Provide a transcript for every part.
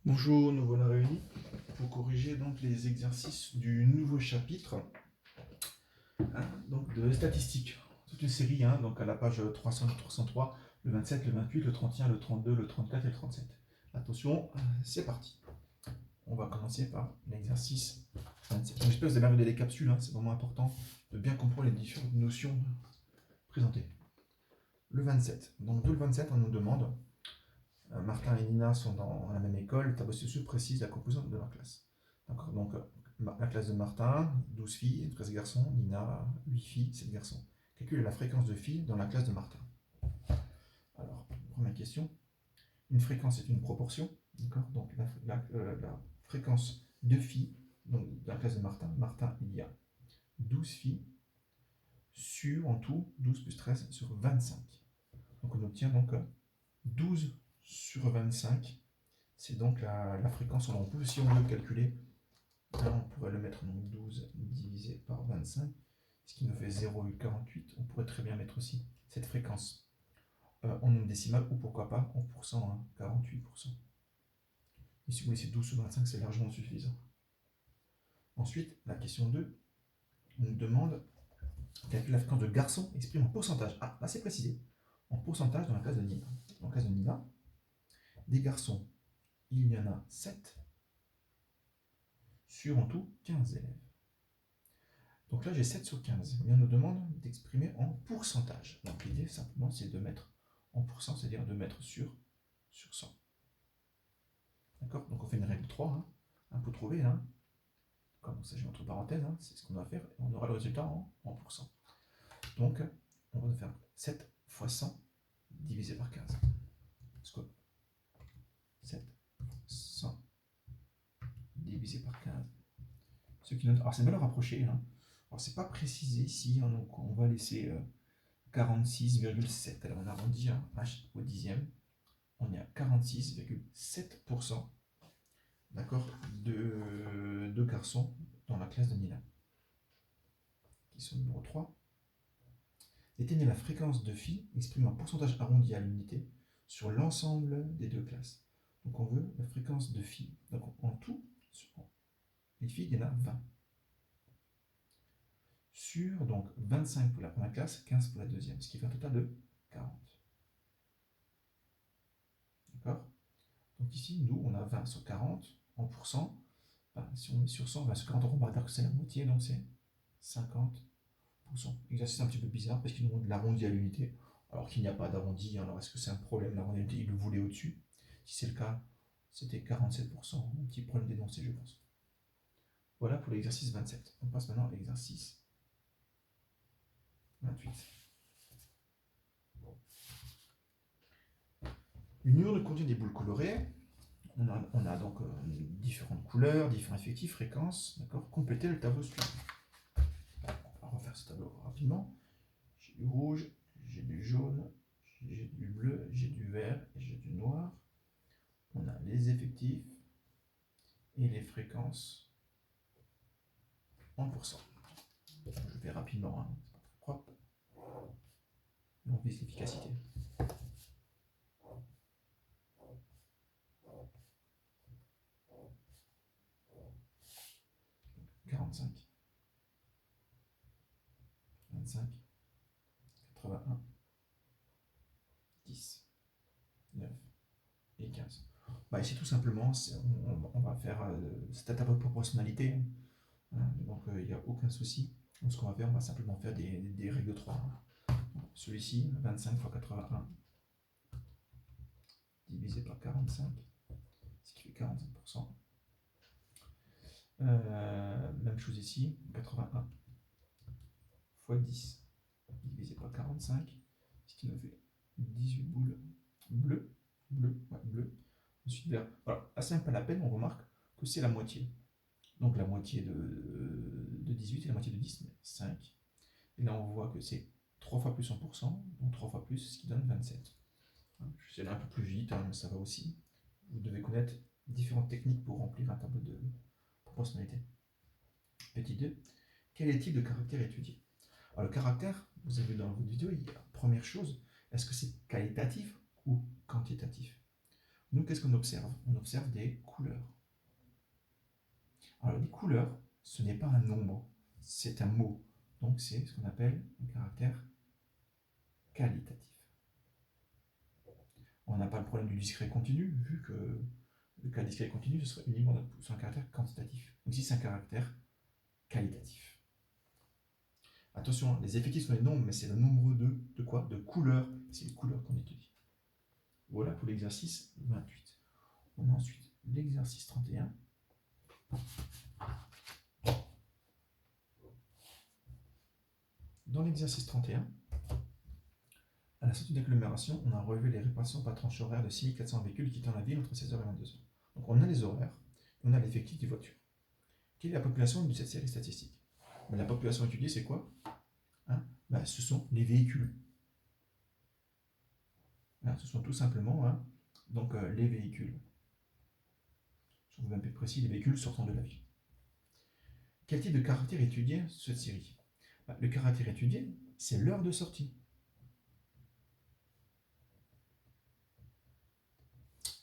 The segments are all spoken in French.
Bonjour, nous voilà réunis pour corriger donc les exercices du nouveau chapitre donc de statistiques. Toute une série, donc à la page 300, 303, le 27, le 28, le 31, le 32, le 34 et le 37. Attention, c'est parti. On va commencer par l'exercice 27. J'espère que vous avez regardé les capsules, c'est vraiment important de bien comprendre les différentes notions présentées. Le 27. Donc, d'où le 27, on nous demande Martin et Nina sont dans la même école, le tableau ci-dessous précise la composante de leur classe. D'accord. Donc, la classe de Martin, 12 filles, 13 garçons, Nina, 8 filles, 7 garçons. Calcule la fréquence de filles dans la classe de Martin. Alors, première question. Une fréquence est une proportion. D'accord. Donc, la fréquence de filles, donc dans la classe de Martin, il y a 12 filles sur, en tout, 12 plus 13 sur 25. Donc, on obtient donc 12 sur 25. C'est donc la fréquence. On peut, si on veut calculer, on pourrait le mettre donc 12 divisé par 25, ce qui nous fait 0,48. On pourrait très bien mettre aussi cette fréquence en nombre décimal, ou pourquoi pas en pourcent, 48%. Et si vous laissez 12 sur 25, c'est largement suffisant. Ensuite, la question 2, on nous demande calculer la fréquence de garçons exprimée en pourcentage. Ah, là c'est précisé. En pourcentage dans la classe de Nina. Dans la classe de Nina, des garçons, il y en a 7 sur en tout 15 élèves. Donc là, j'ai 7 sur 15. Mais on nous demande d'exprimer en pourcentage. Donc l'idée, simplement, c'est de mettre en pourcent, c'est-à-dire de mettre sur 100. D'accord. Donc on fait une règle 3, pour trouver, comme ça, j'ai entre parenthèses, c'est ce qu'on va faire, et on aura le résultat en pourcent. Donc, on va faire 7 fois 100 divisé par 15. Parce que 7 100 divisé par 15. Ce qui donne... Alors, c'est mal à rapprocher. Alors, c'est pas précisé ici, donc on va laisser 46,7. Alors, on arrondit H au dixième. On est à 46,7%, d'accord, de garçons dans la classe de Nina. Question numéro 3. Déterminer la fréquence de filles exprimée en pourcentage arrondi à l'unité sur l'ensemble des deux classes. Donc on veut la fréquence de filles. Donc en tout, les filles, il y en a 20. Sur donc 25 pour la première classe, 15 pour la deuxième, ce qui fait un total de 40. D'accord. Donc ici, nous, on a 20 sur 40 en pourcent. Si on met sur 100, 20 sur 40, on va dire que c'est la moitié, donc c'est 50%. Exercice un petit peu bizarre parce qu'il nous demande l'arrondi à l'unité, alors qu'il n'y a pas d'arrondi. Alors est-ce que c'est un problème, l'arrondi à l'unité, il le voulait au-dessus? Si c'est le cas, c'était 47%. Un petit problème d'énoncé, je pense. Voilà pour l'exercice 27. On passe maintenant à l'exercice 28. Une urne contient des boules colorées. On a donc différentes couleurs, différents effectifs, fréquences. D'accord. Complétez le tableau suivant. On va refaire ce tableau rapidement. J'ai du rouge, j'ai du jaune, j'ai du bleu, j'ai du vert et j'ai du noir. On a les effectifs et les fréquences en pourcent. Je fais rapidement, c'est pas très propre. Mais on vise l'efficacité. Donc 45, 25, 81, 10, 9 et 15. Ici tout simplement, on va faire cette table de proportionnalité. Donc il n'y a aucun souci. Donc ce qu'on va faire, on va simplement faire des règles de 3. Celui-ci, 25 fois 81 divisé par 45, ce qui fait 45%. Même chose ici, 81 fois 10 divisé par 45, ce qui nous fait 18 boules bleues. Ensuite vert. Voilà, là c'est même pas la peine, on remarque que c'est la moitié. Donc la moitié de 18 et la moitié de 10, 5. Et là on voit que c'est 3 fois plus 100%, donc 3 fois plus, ce qui donne 27. Je suis allé un peu plus vite, mais ça va aussi. Vous devez connaître différentes techniques pour remplir un tableau de proportionnalité. Petit 2. Quel est le type de caractère étudié? Alors le caractère, vous avez vu dans votre vidéo, première chose, est-ce que c'est qualitatif ou quantitatif? nous, qu'est-ce qu'on observe? On observe des couleurs. Alors, les couleurs, ce n'est pas un nombre, c'est un mot. Donc, c'est ce qu'on appelle un caractère qualitatif. On n'a pas le problème du discret continu, vu que le cas discret continu, ce serait uniquement sur un caractère quantitatif. Donc, ici, c'est un caractère qualitatif. Attention, les effectifs sont les nombres, mais c'est le nombre de quoi? De couleurs. C'est les couleurs qu'on étudie. Voilà pour l'exercice 28. On a ensuite l'exercice 31. Dans l'exercice 31, à la sortie d'agglomération, on a relevé les répartitions par tranche horaire de 6400 véhicules quittant la ville entre 16h et 22h. Donc on a les horaires, on a l'effectif des voitures. Quelle est la population de cette série statistique? La population étudiée, c'est quoi? Ce sont les véhicules. Ce sont tout simplement les véhicules. Je vous mets un peu précis, les véhicules sortant de la ville. Quel type de caractère étudié cette série? Le caractère étudié, c'est l'heure de sortie.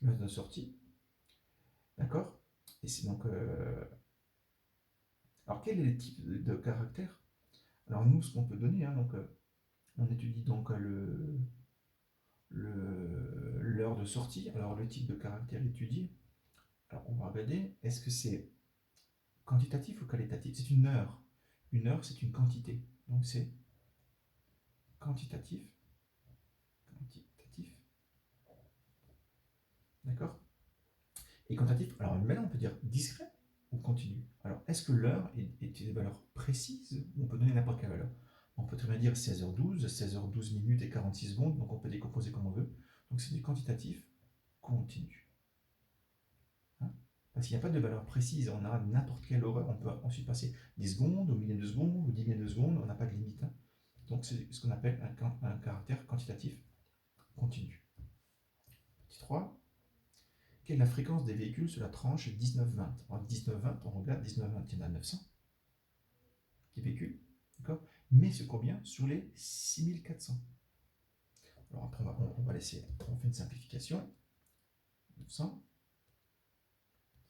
L'heure de sortie. D'accord? Et c'est donc. Alors, quel est le type de caractère? Alors, nous, ce qu'on peut donner, on étudie donc l'heure de sortie. Alors, le type de caractère étudié. Alors, on va regarder, est-ce que c'est quantitatif ou qualitatif? C'est une heure. Une heure, c'est une quantité. Donc, c'est quantitatif. Quantitatif. D'accord? Et quantitatif, alors maintenant, on peut dire discret ou continu. Alors, est-ce que l'heure est une valeur précise ou on peut donner n'importe quelle valeur? On peut très bien dire 16h12, 16h12 minutes et 46 secondes, donc on peut décomposer comme on veut. Donc, c'est du quantitatif continu. Parce qu'il n'y a pas de valeur précise, on a n'importe quelle heure, on peut ensuite passer 10 secondes, au millième de seconde, ou 10 millièmes de seconde, on n'a pas de limite. Donc c'est ce qu'on appelle un caractère quantitatif continu. Petit 3. Quelle est la fréquence des véhicules sur la tranche 19-20? Alors 19-20, on regarde 19-20, il y en a 900 des véhicules, d'accord? Mais c'est combien sur les 6400? Alors après, on va laisser, on fait une simplification. 900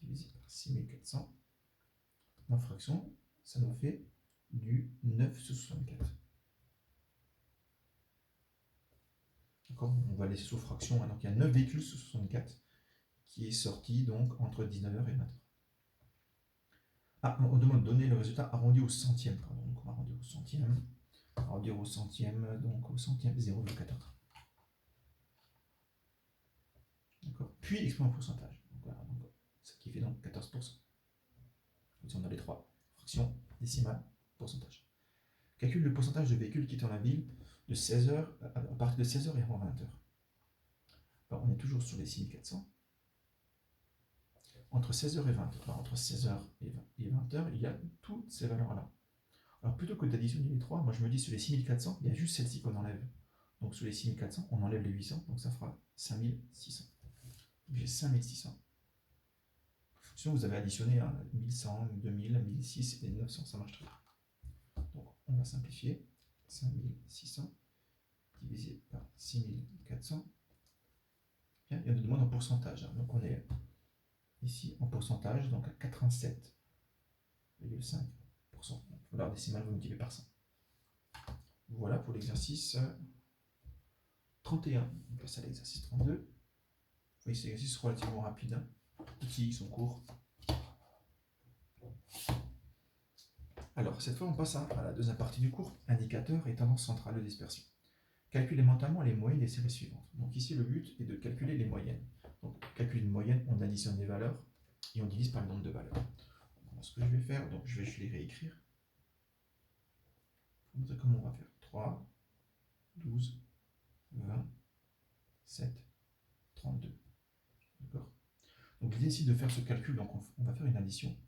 divisé par 6400, en fraction, ça nous fait du 9 sur 64. D'accord? On va laisser sous fraction, donc il y a 9 véhicules sur 64 qui est sorti donc entre 19h et 20h. On demande de donner le résultat arrondi au centième. Pardon, donc on va arrondir au centième. Arrondir au centième, donc au centième 0,14. D'accord? Puis exprimé en pourcentage. Donc voilà, donc, ce qui fait donc 14%. Donc, on a les trois fractions décimales, pourcentage. Calcule le pourcentage de véhicules quittant la ville de 16h, à partir de 16h et avant 20h. Alors, on est toujours sur les 6400. Entre 16h et 20h, entre 16h et 20h, il y a toutes ces valeurs-là. Alors plutôt que d'additionner les trois, moi je me dis sur les 6400, il y a juste celle-ci qu'on enlève. Donc sur les 6400, on enlève les 800, donc ça fera 5600. J'ai 5600. Sinon vous avez additionné 1100, 2000, 1006 et 900, ça marche très bien. Donc on va simplifier. 5600 divisé par 6400. Bien, il y a une demande en pourcentage. Donc on est ici en pourcentage, donc à 87,5%. Valeur décimale, vous multipliez par 100. Voilà pour l'exercice 31. On passe à l'exercice 32. Vous voyez, c'est un exercice relativement rapide. Petits, ils sont courts. Alors, cette fois, on passe à la deuxième partie du cours, indicateur et tendance centrale de dispersion. Calculez mentalement les moyennes des séries suivantes. Donc ici, le but est de calculer les moyennes. Donc, calculer une moyenne, on additionne les valeurs et on divise par le nombre de valeurs. Alors, ce que je vais faire, donc je vais les réécrire. Pour montrer comment on va faire. 3, 12, 20, 7, 32. D'accord? Donc l'idée ici de faire ce calcul, donc on va faire une addition.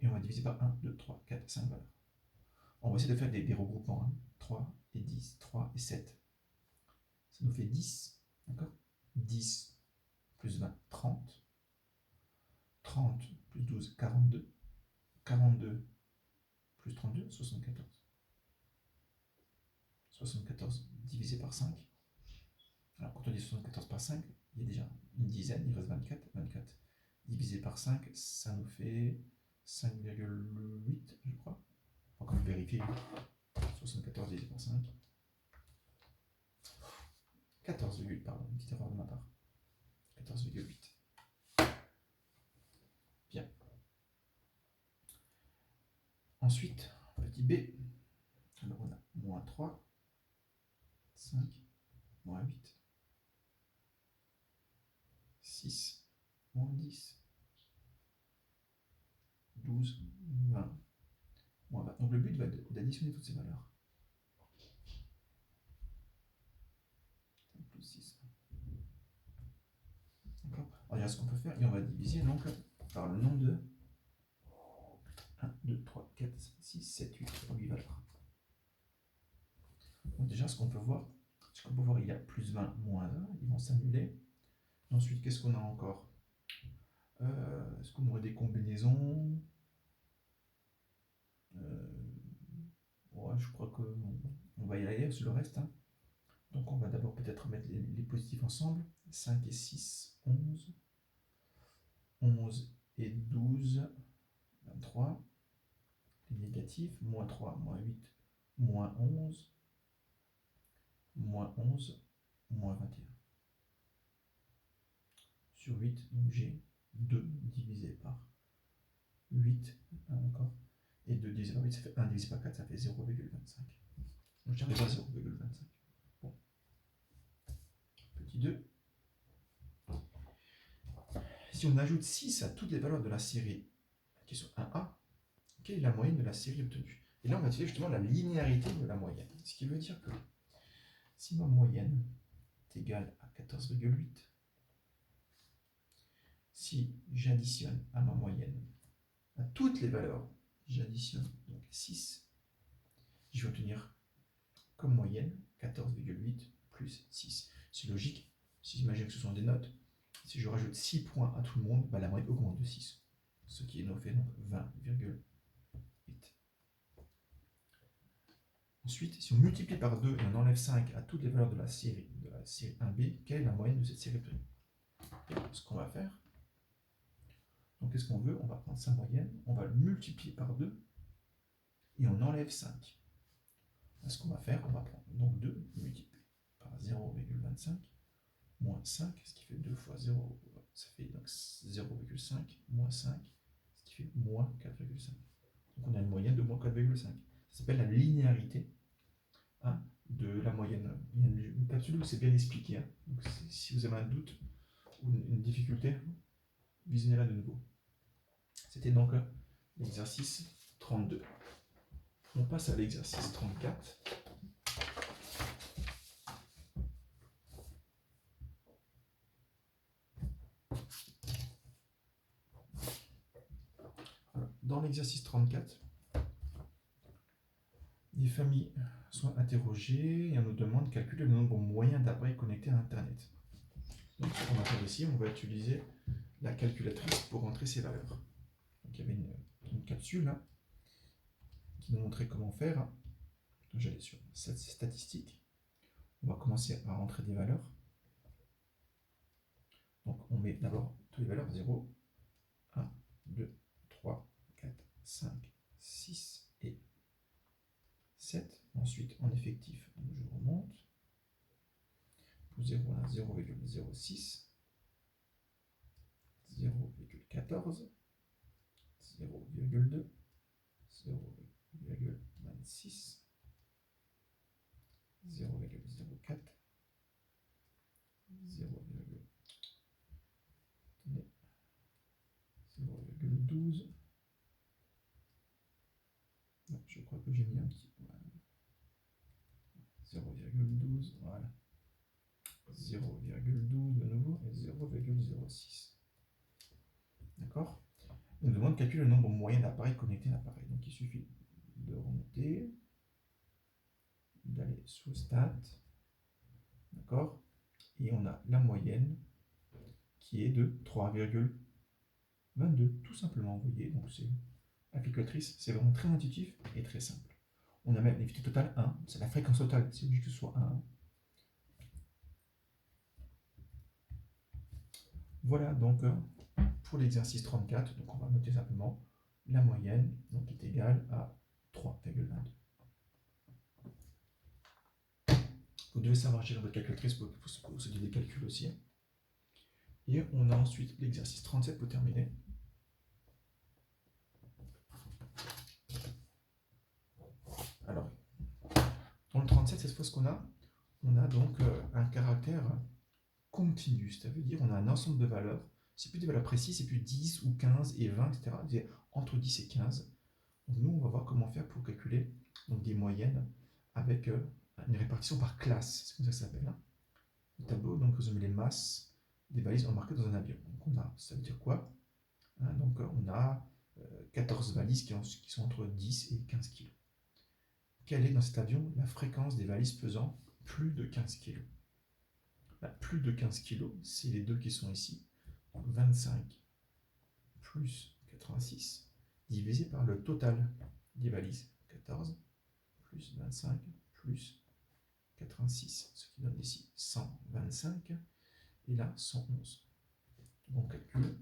Et on va diviser par 1, 2, 3, 4, 5 valeurs. On va essayer de faire des regroupements. 3 et 10, 3 et 7. Ça nous fait 10. D'accord? 10 plus 20, 30. 30 plus 12, 42. 42 plus 32, 74. 74 divisé par 5. Alors quand on dit 74 par 5, il y a déjà une dizaine, il reste 24. 24 divisé par 5, ça nous fait 5,8, je crois. On va quand même vérifier. 74 divisé par 5. 14, pardon, une petite erreur de ma part. 14,8. Bien. Ensuite, petit b. Alors on a moins 3, 5, moins 8, 6, moins 10, 12, 20, moins 20. Donc le but va d'additionner toutes ces valeurs. Plus 6. D'accord. Alors il y a ce qu'on peut faire et on va diviser donc par le nombre de 1, 2, 3, 4, 5, 6, 7, 8, 8 valeurs. Donc déjà ce qu'on peut voir, il y a plus 20, moins 1, ils vont s'annuler. Ensuite, qu'est-ce qu'on a encore? Est-ce qu'on aurait des combinaisons? Ouais, je crois qu'on va y aller sur le reste. Hein. Donc on va d'abord peut-être mettre les positifs ensemble. 5 et 6, 11. 11 et 12, 23. Les négatifs, moins 3, moins 8, moins 11, moins 11, moins 21. Sur 8, donc j'ai 2 divisé par 8, d'accord. Et 2 divisé par 8, ça fait 1 divisé par 4, ça fait 0,25. Donc j'arrive à 0,25. Bon. Petit 2. Si on ajoute 6 à toutes les valeurs de la série qui sont 1A, quelle est la moyenne de la série obtenue? Et là, on va utiliser justement la linéarité de la moyenne. Ce qui veut dire que si ma moyenne est égale à 14,8, si j'additionne à ma moyenne, à toutes les valeurs, j'additionne donc 6, je vais obtenir comme moyenne 14,8 plus 6. C'est logique, si j'imagine que ce sont des notes, si je rajoute 6 points à tout le monde, bah la moyenne augmente de 6. Ce qui nous fait donc 20,8. Ensuite, si on multiplie par 2 et on enlève 5 à toutes les valeurs de la série 1B, quelle est la moyenne de cette série obtenue? Ce qu'on va faire, donc qu'est-ce qu'on veut? On va prendre sa moyenne, on va le multiplier par 2 et on enlève 5. Ce qu'on va faire, on va prendre donc 2 multiplié par 0,25 moins 5, ce qui fait 2 fois 0, ça fait donc 0,5 moins 5, ce qui fait moins 4,5. Donc on a une moyenne de moins 4,5. Ça s'appelle la linéarité de la moyenne. Il y a une capsule où c'est bien expliqué. Hein. Donc si vous avez un doute ou une difficulté, visionnez-la de nouveau. C'était donc l'exercice 32. On passe à l'exercice 34. Alors, dans l'exercice 34, les familles sont interrogées et on nous demande de calculer le nombre moyen d'appareils connectés à Internet. Donc, ce qu'on va faire ici, on va utiliser la calculatrice pour entrer ces valeurs. Donc, il y avait une capsule hein, qui nous montrait comment faire. Donc, j'allais sur cette statistique. On va commencer à rentrer des valeurs. Donc, on met d'abord toutes les valeurs 0, 1, 2, 3, 4, 5, 6 et 7. Ensuite, en effectif, je remonte. Pour 0, on a 0,06, 0,14, 0,2, 0,26, 0,04, 0,12. Non, je crois que j'ai mis un petit point. 0,12, voilà. 0,12 de nouveau et 0,06. D'accord? On nous demande de calculer le nombre moyen d'appareils connectés à l'appareil. Donc il suffit de remonter, d'aller sous Stat, d'accord? Et on a la moyenne qui est de 3,22, tout simplement. Vous voyez, donc c'est la calculatrice, c'est vraiment très intuitif et très simple. On a même l'effectif total 1, c'est la fréquence totale, c'est obligé que ce soit 1. Voilà donc pour l'exercice 34, donc on va noter simplement la moyenne, donc qui est égale à 3,22. Vous devez savoir gérer votre calculatrice pour se dire des calculs aussi. Et on a ensuite l'exercice 37 pour terminer. Alors, dans le 37, cette fois, ce qu'on a, on a donc un caractère continu, c'est-à-dire on a un ensemble de valeurs. C'est plus des valeurs précises, c'est plus 10 ou 15 et 20, etc. C'est entre 10 et 15. Donc nous, on va voir comment faire pour calculer donc, des moyennes avec une répartition par classe. C'est comme ça que ça s'appelle. Hein. Le tableau, donc vous avez les masses des valises embarquées dans un avion. Donc on a, ça veut dire quoi? Hein, donc on a 14 valises qui sont entre 10 et 15 kg. Quelle est dans cet avion la fréquence des valises pesant plus de 15 kg? Plus de 15 kg, c'est les deux qui sont ici. 25 plus 86 divisé par le total des valises. 14 plus 25 plus 86, ce qui donne ici 125 et là 111. Donc on calcule.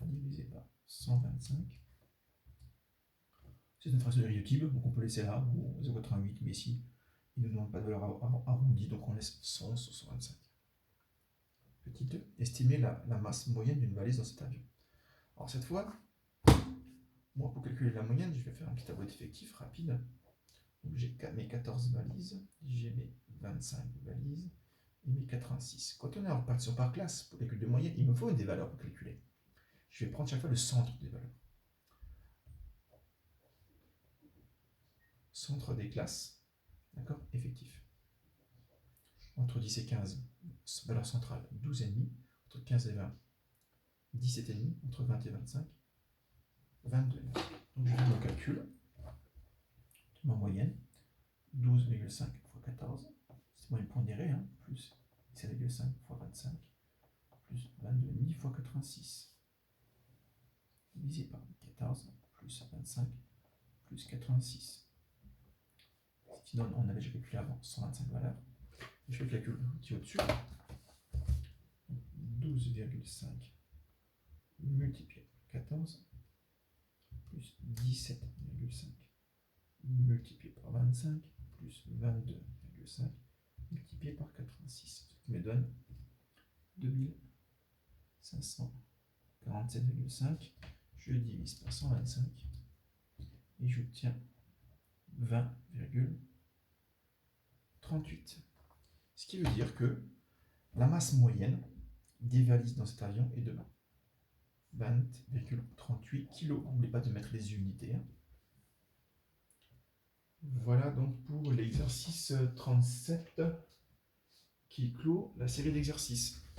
Divisé par 125. C'est une fraction irréductible, donc on peut laisser là, ou 0,88, mais ici, il ne nous demande pas de valeur arrondie, donc on laisse 100 sur 125. Petit 2, estimer la masse moyenne d'une valise dans cet avion. Alors cette fois, moi pour calculer la moyenne, je vais faire un petit tableau d'effectifs rapide. Donc j'ai mes 14 valises, j'ai mes 25 valises et mes 86. Quand on est en répartition par classe pour calcul de moyenne, il me faut des valeurs pour calculer. Je vais prendre chaque fois le centre des valeurs. Centre des classes, d'accord, effectif. Entre 10 et 15, valeur centrale 12,5, entre 15 et 20, 17,5, entre 20 et 25, 22. Donc je fais mon calcul, ma moyenne, 12,5 fois 14, c'est moyenne pondérée, hein, plus 7,5 fois 25, plus 22,5 fois 86, divisé par 14, plus 25, plus 86. Ce qui donne, on avait déjà calculé avant, 125 valeurs. Et je fais le calcul qui est au-dessus. 12,5 multiplié par 14 plus 17,5 multiplié par 25 plus 22,5 multiplié par 86, ce qui me donne 2547,5. Je divise par 125 et j'obtiens 20,38. Ce qui veut dire que la masse moyenne des valises dans cet avion est de 20,38 kg. N'oubliez pas de mettre les unités. Hein. Voilà donc pour l'exercice 37 qui clôt la série d'exercices.